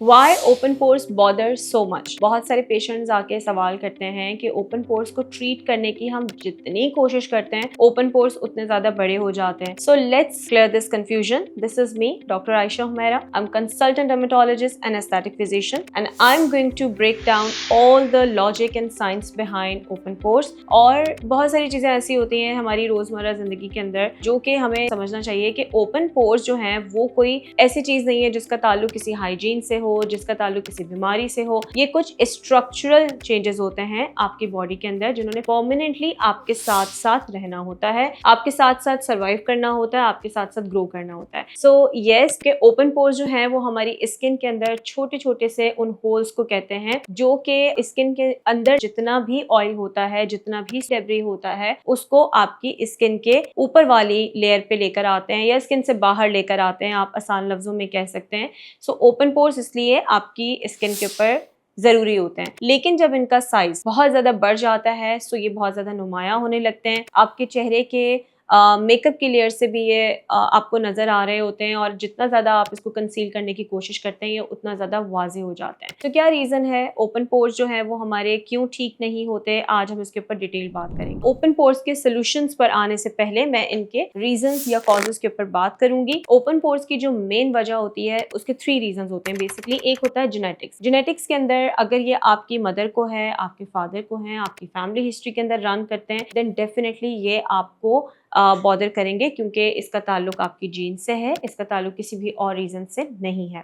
Why open pores bother so much? बहुत सारे patients आके सवाल करते हैं कि ओपन पोर्स को ट्रीट करने की हम जितनी कोशिश करते हैं ओपन पोर्स उतने ज्यादा बड़े हो जाते हैं. So let's clear this confusion. This is me, Dr. Aisha Humaira. I'm consultant dermatologist and aesthetic physician, and I'm going to break down all the logic and science behind open pores. और बहुत सारी चीजें ऐसी होती हैं हमारी रोजमर्रा जिंदगी के अंदर जो कि हमें समझना चाहिए कि ओपन पोर्स जो हैं वो कोई ऐसी चीज नहीं है जिसका ताल्लुक किसी हाइजीन से हो, जिसका ताल्लुक किसी बीमारी से हो. ये कुछ स्ट्रक्चरल चेंजेस होते हैं आपकी बॉडी के अंदर जिन्होंने परमानेंटली आपके साथ साथ रहना होता है, आपके साथ साथ सर्वाइव करना होता है, आपके साथ साथ ग्रो करना होता है. सो यस के ओपन पोर्स जो है वो हमारी स्किन के अंदर छोटे छोटे से उन होल्स को कहते हैं जो कि स्किन के अंदर जितना भी ऑयल होता है, जितना भी डेब्री होता है उसको आपकी स्किन के ऊपर वाली लेयर पे लेकर आते हैं या स्किन से बाहर लेकर आते हैं, आप आसान लफ्जों में कह सकते हैं. सो ओपन पोर्स इसलिए आपकी स्किन के ऊपर जरूरी होते हैं. लेकिन जब इनका साइज बहुत ज्यादा बढ़ जाता है तो ये बहुत ज्यादा नुमाया होने लगते हैं. आपके चेहरे के मेकअप की लेयर से भी ये आपको नजर आ रहे होते हैं और जितना ज्यादा आप इसको कंसील करने की कोशिश करते हैं ये उतना ज्यादा वाज़ेह हो जाते हैं. तो क्या रीजन है ओपन पोर्स जो है वो हमारे क्यों ठीक नहीं होते, आज हम इसके ऊपर डिटेल बात करेंगे. ओपन पोर्स के सोल्यूशंस पर आने से पहले मैं इनके रीजंस या कॉजेस के ऊपर बात करूंगी. ओपन पोर्स की जो मेन वजह होती है उसके 3 रीजंस होते हैं बेसिकली. एक होता है जेनेटिक्स. जेनेटिक्स के अंदर अगर ये आपकी मदर को है, आपके फादर को है, आपकी फैमिली हिस्ट्री के अंदर रन करते हैं देन डेफिनेटली ये आपको बॉदर करेंगे क्योंकि इसका ताल्लुक आपकी जीन से है, इसका ताल्लुक किसी भी और रीज़न से नहीं है.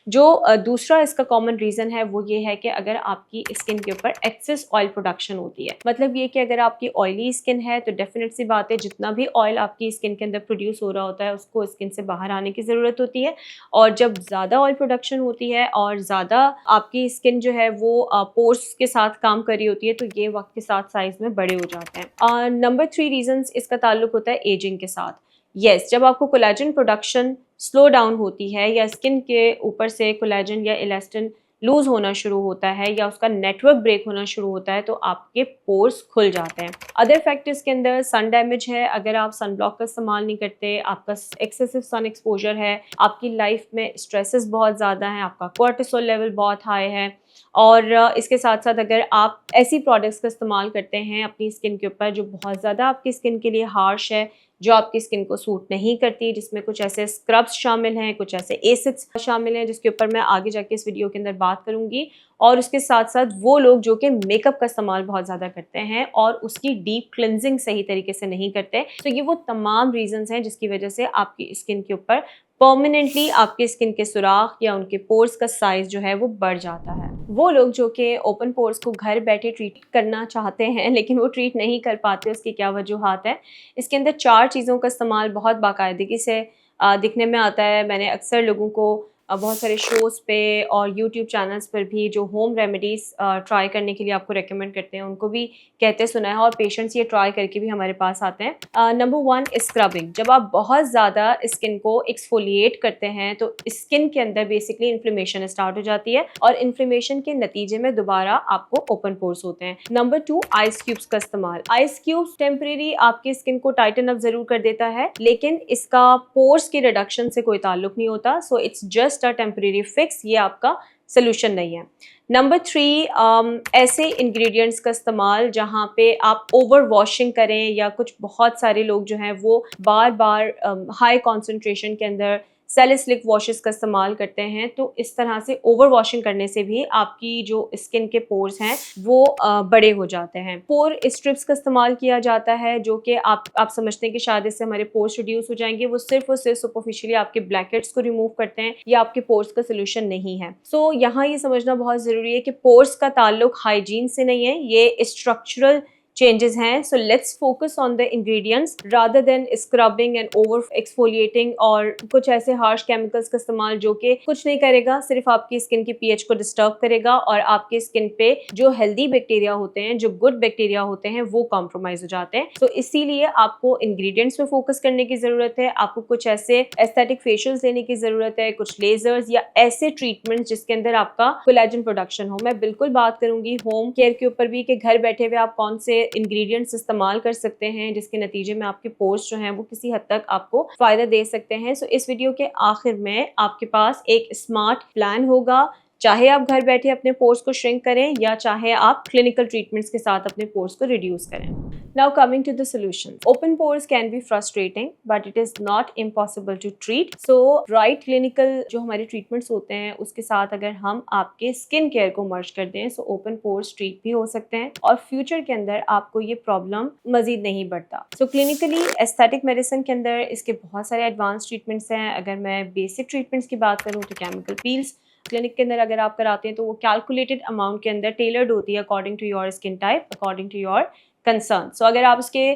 जो दूसरा इसका कॉमन रीज़न है वो ये है कि अगर आपकी स्किन के ऊपर एक्सेस ऑयल प्रोडक्शन होती है, मतलब ये कि अगर आपकी ऑयली स्किन है तो डेफिनेट सी बात है जितना भी ऑयल आपकी स्किन के अंदर प्रोड्यूस हो रहा होता है उसको स्किन से बाहर आने की ज़रूरत होती है. और जब ज़्यादा ऑयल प्रोडक्शन होती है और ज़्यादा आपकी स्किन जो है वो पोर्स के साथ काम कर रही होती है तो ये वक्त के साथ साइज में बड़े हो जाते हैं. नंबर 3 रीजंस इसका ताल्लुक होता है एजिंग के साथ. यस, जब आपको कोलेजन प्रोडक्शन स्लो डाउन होती है या स्किन के ऊपर से कोलेजन या इलास्टिन लूज होना शुरू होता है या उसका नेटवर्क ब्रेक होना शुरू होता है तो आपके पोर्स खुल जाते हैं. अदर फैक्टर्स के अंदर सन डैमेज है, अगर आप सन ब्लॉक का इस्तेमाल नहीं करते, आपका एक्सेसिव सन एक्सपोजर है, आपकी लाइफ में स्ट्रेसेस बहुत ज़्यादा हैं, आपका कोर्टिसोल लेवल बहुत हाई है और इसके साथ साथ अगर आप ऐसी प्रोडक्ट्स का इस्तेमाल करते हैं अपनी स्किन के ऊपर जो बहुत ज़्यादा आपकी स्किन के लिए हार्श है, जो आपकी स्किन को सूट नहीं करती, जिसमें कुछ ऐसे स्क्रब्स शामिल हैं, कुछ ऐसे एसिड्स शामिल हैं जिसके ऊपर मैं आगे जाके इस वीडियो के अंदर बात करूंगी. और उसके साथ साथ वो लोग जो कि मेकअप का इस्तेमाल बहुत ज़्यादा करते हैं और उसकी डीप क्लिनजिंग सही तरीके से नहीं करते, तो ये वो तमाम रीजंस हैं जिसकी वजह से आपकी स्किन के ऊपर परमानेंटली आपके स्किन के सुराख या उनके पोर्स का साइज जो है वो बढ़ जाता है. वो लोग जो कि ओपन पोर्स को घर बैठे ट्रीट करना चाहते हैं लेकिन वो ट्रीट नहीं कर पाते, उसकी क्या वजूहात है. इसके अंदर 4 चीज़ों का इस्तेमाल बहुत बाकायदगी से दिखने में आता है. मैंने अक्सर लोगों को बहुत सारे शोज़ पे और यूट्यूब चैनल्स पर भी जो होम रेमेडीज़ ट्राई करने के लिए आपको रेकमेंड करते हैं उनको भी कहते सुना है और पेशेंट्स ये ट्राई करके भी हमारे पास आते हैं. Number 1 scrubbing. जब आप बहुत ज़्यादा स्किन को एक्सफोलिएट करते हैं तो स्किन के अंदर बेसिकली इन्फ्लेमेशन स्टार्ट हो जाती है और इन्फ्लेमेशन के नतीजे में दोबारा आपको ओपन पोर्स होते हैं. नंबर 2 आइस क्यूब्स का इस्तेमाल. आइस क्यूब्स टेम्परेरी आपकी स्किन को टाइटन अप जरूर कर देता है लेकिन इसका पोर्स के रिडक्शन से कोई ताल्लुक नहीं होता. So it's just temporary fix, ये आपका सोल्यूशन नहीं है. नंबर 3 ऐसे इंग्रेडिएंट्स का इस्तेमाल जहाँ पे आप ओवर वॉशिंग करें या कुछ बहुत सारे लोग जो हैं वो बार बार हाई कॉन्सेंट्रेशन के अंदर सैलिसिलिक वॉशेस का इस्तेमाल करते हैं, तो इस तरह से ओवर वॉशिंग करने से भी आपकी जो स्किन के पोर्स हैं वो बड़े हो जाते हैं. पोर स्ट्रिप्स का इस्तेमाल किया जाता है जो कि आप समझते हैं कि शायद इससे हमारे पोर्स रिड्यूस हो जाएंगे. वो सिर्फ और सिर्फ सुपरफिशियली आपके ब्लैकहेड्स को रिमूव करते हैं, ये आपके पोर्स का सोल्यूशन नहीं है. सो यहाँ ये समझना बहुत ज़रूरी है कि पोर्स का ताल्लुक हाइजीन से नहीं है, ये स्ट्रक्चरल चेंजेस हैं. So let's focus on the ingredients rather than scrubbing and over exfoliating और कुछ ऐसे हार्श केमिकल्स का इस्तेमाल जो कि कुछ नहीं करेगा, सिर्फ आपकी स्किन की पीएच को डिस्टर्ब करेगा और आपके स्किन पे जो हेल्दी बैक्टीरिया होते हैं, जो गुड बैक्टीरिया होते हैं वो कॉम्प्रोमाइज हो जाते हैं. तो इसीलिए आपको इंग्रेडिएंट्स पे फोकस करने की जरूरत है. आपको कुछ ऐसे एस्थेटिक फेशियल्स लेने की जरूरत है, कुछ लेजर्स या ऐसे ट्रीटमेंट्स जिसके अंदर आपका कोलेजन प्रोडक्शन हो. मैं बिल्कुल बात करूंगी होम केयर के ऊपर भी कि घर बैठे हुए आप कौन से इंग्रेडिएंट्स इस्तेमाल कर सकते हैं जिसके नतीजे में आपके पोर्स जो हैं वो किसी हद तक आपको फ़ायदा दे सकते हैं। सो इस वीडियो के आखिर में आपके पास एक स्मार्ट प्लान होगा, चाहे आप घर बैठे अपने पोर्स को श्रिंक करें या चाहे आप क्लिनिकल ट्रीटमेंट्स के साथ अपने पोर्स को रिड्यूस करें। Now coming to the solution. Open pores can be frustrating but it is not impossible to treat. So right clinical जो हमारे ट्रीटमेंट्स होते हैं उसके साथ अगर हम आपके स्किन केयर को मर्ज कर दें so open pores ट्रीट भी हो सकते हैं और फ्यूचर के अंदर आपको ये प्रॉब्लम मजीद नहीं बढ़ता। So clinically एस्थेटिक मेडिसिन के अंदर इसके बहुत सारे एडवांस ट्रीटमेंट्स हैं। अगर मैं बेसिक ट्रीटमेंट्स की बात करूँ तो केमिकल पील्स क्लिनिक के अंदर अगर आप कराते हैं तो वो कैलकुलेटेड अमाउंट के अंदर टेलर्ड होती है according to your skin type, according to your concern. So अगर आप उसके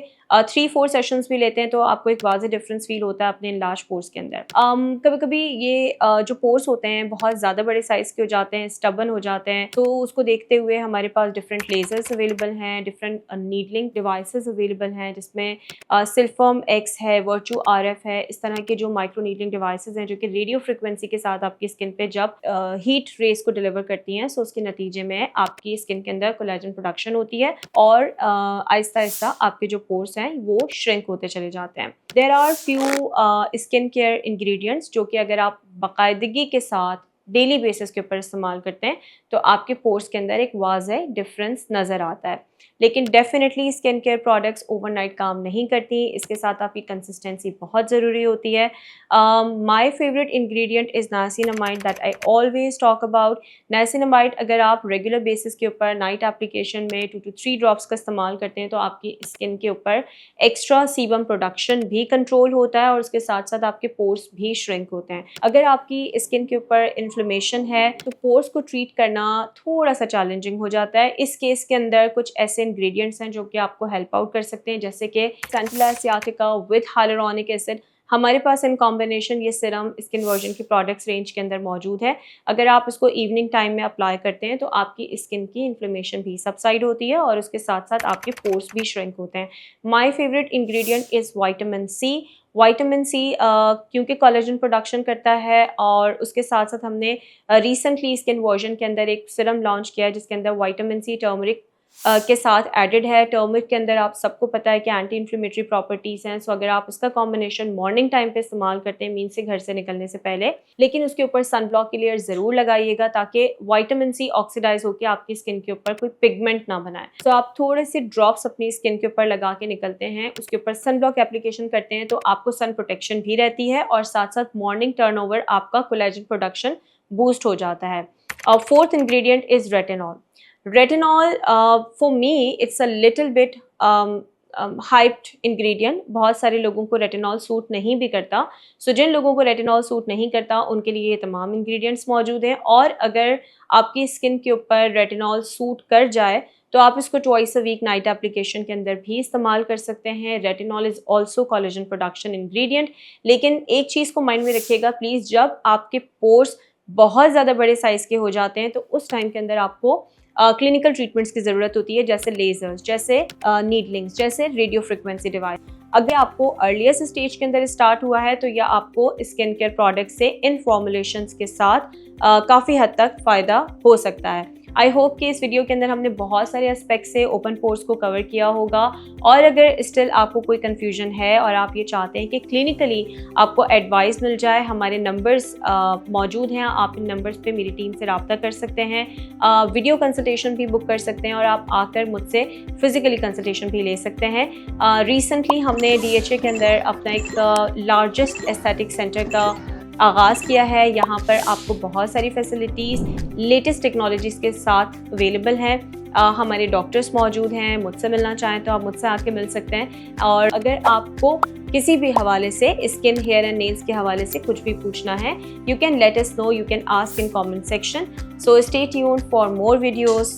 3-4 सेशंस भी लेते हैं तो आपको एक वाज़ेह डिफरेंस फील होता है अपने लार्ज पोर्स के अंदर। कभी कभी ये जो पोर्स होते हैं बहुत ज़्यादा बड़े साइज़ के हो जाते हैं, स्टबन हो जाते हैं, तो उसको देखते हुए हमारे पास डिफरेंट लेजर्स अवेलेबल हैं, डिफरेंट नीडलिंग डिवाइसेस अवेलेबल हैं जिसमें सिल्फर्म एक्स है, वर्चू RF है, इस तरह के जो माइक्रो नीडलिंग डिवाइसेस हैं जो कि रेडियो फ्रिक्वेंसी के साथ आपकी स्किन पे जब हीट रेस को डिलीवर करती हैं, सो उसके नतीजे में आपकी स्किन के अंदर कोलेजन प्रोडक्शन होती है और आहिस्ता आहिस्ता आपके जो पोर्स हैं वो श्रिंक होते चले जाते हैं। There are few skin care ingredients जो कि अगर आप बाकायदगी के साथ डेली बेसिस के ऊपर इस्तेमाल करते हैं तो आपके पोर्स के अंदर एक वाज़ेह डिफरेंस नज़र आता है। लेकिन definitely skin care products overnight काम नहीं करती, इसके साथ आपकी कंसिस्टेंसी बहुत ज़रूरी होती है। My favourite ingredient is niacinamide that I always talk about. Niacinamide अगर आप रेगुलर बेसिस के ऊपर नाइट एप्लीकेशन में 2 to 3 ड्रॉप्स का इस्तेमाल करते हैं तो आपकी स्किन के ऊपर एक्स्ट्रा सीबम प्रोडक्शन भी कंट्रोल होता है और उसके साथ साथ आपके पोर्स भी श्रिंक होते हैं। अगर आपकी स्किन के ऊपर इन्फ्लेमेशन है तो पोर्स को ट्रीट करना थोड़ा सा चैलेंजिंग हो जाता है। इस केस के अंदर कुछ ऐसे इंग्रेडिएंट्स हैं जो कि आपको हेल्प आउट कर सकते हैं, जैसे कि सेंटिला एसियाटिका विद हाइलुरोनिक एसिड। हमारे पास इन कॉम्बिनेशन ये सिरम स्किन वर्जन की प्रोडक्ट्स रेंज के अंदर मौजूद है। अगर आप इसको इवनिंग टाइम में अप्लाई करते हैं तो आपकी स्किन की इन्फ्लेमेशन भी सबसाइड होती है और उसके साथ साथ आपके पोर्स भी श्रिंक होते हैं। My favourite ingredient is vitamin C. Vitamin C क्योंकि कोलेजन प्रोडक्शन करता है और उसके साथ साथ हमने रिसेंटली स्किन वर्जन के अंदर एक सिरम लॉन्च किया है जिसके अंदर विटामिन सी टर्मरिक के साथ एडेड है। टर्मरिक के अंदर आप सबको पता है कि एंटी इन्फ्लेमेटरी प्रॉपर्टीज़ हैं, सो अगर आप उसका कॉम्बिनेशन मॉर्निंग टाइम पे इस्तेमाल करते हैं मीन से घर से निकलने से पहले, लेकिन उसके ऊपर सन ब्लॉक की लेयर ज़रूर लगाइएगा ताकि विटामिन सी ऑक्सीडाइज होकर आपकी स्किन के ऊपर कोई पिगमेंट ना बनाए। तो आप थोड़े से ड्रॉप्स अपनी स्किन के ऊपर लगा के निकलते हैं, उसके ऊपर सन ब्लॉक एप्लीकेशन करते हैं तो आपको सन प्रोटेक्शन भी रहती है और साथ साथ मॉर्निंग टर्नओवर आपका कोलेजन प्रोडक्शन बूस्ट हो जाता है। Fourth ingredient is retinol. Retinol, for me, it's a little bit hyped ingredient. बहुत सारे लोगों को रेटिनॉल सूट नहीं भी करता। सो जिन लोगों को रेटिनॉल सूट नहीं करता उनके लिए ये तमाम इंग्रेडिएंट्स मौजूद हैं और अगर आपकी स्किन के ऊपर रेटिनॉल सूट कर जाए तो आप इसको twice a week night application के अंदर भी इस्तेमाल कर सकते हैं। Retinol is also collagen production ingredient. लेकिन एक चीज़ को माइंड में रखिएगा प्लीज़, जब आपके पोर्स बहुत ज़्यादा बड़े साइज़ के हो जाते हैं तो उस टाइम के अंदर आपको क्लिनिकल ट्रीटमेंट्स की ज़रूरत होती है, जैसे लेजर्स, जैसे नीडलिंग्स, जैसे रेडियो फ्रिक्वेंसी डिवाइस। अगर आपको अर्लीस्ट स्टेज के अंदर स्टार्ट हुआ है तो यह आपको स्किन केयर प्रोडक्ट से इन फॉर्मुलेशंस के साथ काफ़ी हद तक फ़ायदा हो सकता है। आई होप कि इस वीडियो के अंदर हमने बहुत सारे एस्पेक्ट से ओपन पोर्स को कवर किया होगा और अगर स्टिल आपको कोई कन्फ्यूजन है और आप ये चाहते हैं कि क्लिनिकली आपको एडवाइस मिल जाए, हमारे नंबर्स मौजूद हैं, आप इन नंबर्स पे मेरी टीम से रब्ता कर सकते हैं, वीडियो कंसल्टेशन भी बुक कर सकते हैं और आप आकर मुझसे फिज़िकली कंसल्टेशन भी ले सकते हैं। रिसेंटली हमने DHA के अंदर अपना एक लार्जेस्ट एस्थेटिक सेंटर का आगाज़ किया है। यहाँ पर आपको बहुत सारी फैसिलिटीज़ लेटेस्ट टेक्नोलॉजीज़ के साथ अवेलेबल हैं। हमारे डॉक्टर्स मौजूद हैं, मुझसे मिलना चाहें तो आप मुझसे आके मिल सकते हैं और अगर आपको किसी भी हवाले से स्किन, हेयर एंड नेल्स के हवाले से कुछ भी पूछना है, you can let us know, you can ask in comment section. So stay tuned for more videos.